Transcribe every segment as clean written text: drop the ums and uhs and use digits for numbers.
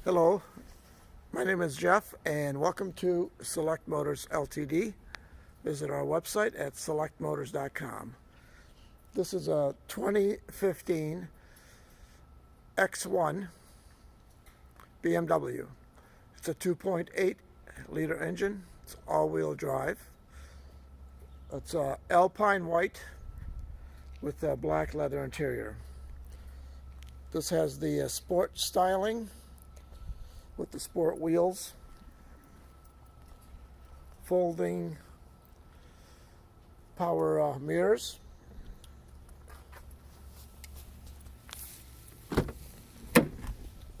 Hello, my name is Jeff and welcome to Select Motors Ltd. Visit our website at selectmotors.com. This is a 2015 X1 BMW. It's a 2.8 liter engine. It's all-wheel drive. It's alpine white with a black leather interior. This has the sport styling with the sport wheels, folding power mirrors,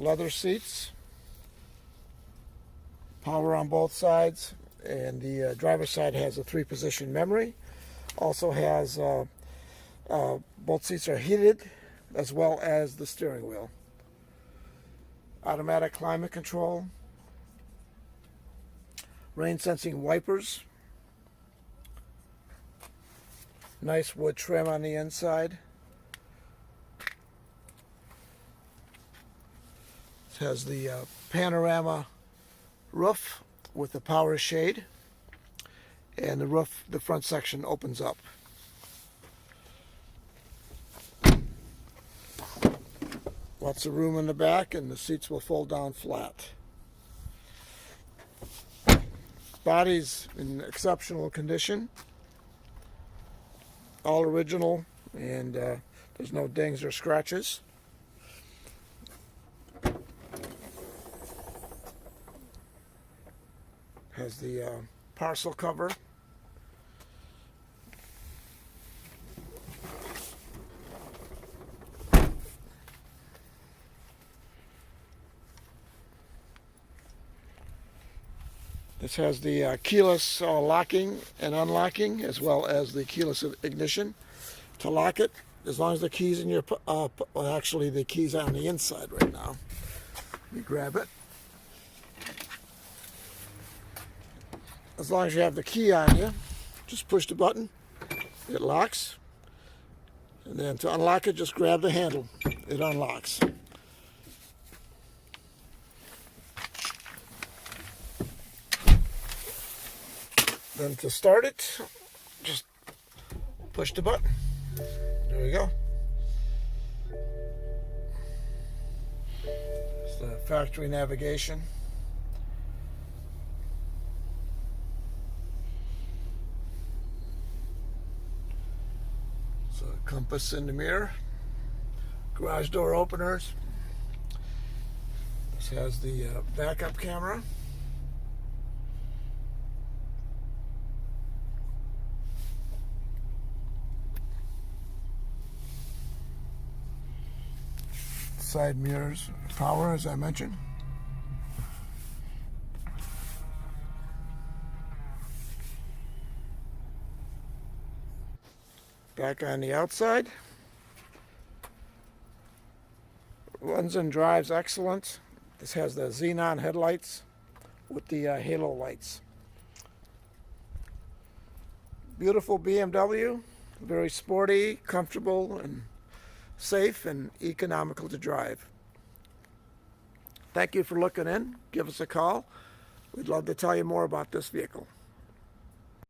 leather seats, power on both sides, and the driver's side has a 3-position memory. Also has both seats are heated, as well as the steering wheel. Automatic climate control, rain sensing wipers, nice wood trim on the inside. It has the panorama roof with the power shade, and the front section opens up. Lots of room in the back, and the seats will fold down flat. Body's in exceptional condition. All original, and there's no dings or scratches. Has the parcel cover. This has the keyless locking and unlocking, as well as the keyless ignition. To lock it, as long as the key's in your, well, actually the key's on the inside right now. You grab it. As long as you have the key on you, just push the button, it locks. And then to unlock it, just grab the handle, it unlocks. Then to start it, just push the button. There we go. It's the factory navigation. So compass in the mirror. Garage door openers. This has the backup camera. Side mirrors, power, as I mentioned. Back on the outside. Runs and drives excellent. This has the xenon headlights with the halo lights. Beautiful BMW, very sporty, comfortable, and safe and economical to drive. Thank you for looking in. Give us a call. We'd love to tell you more about this vehicle.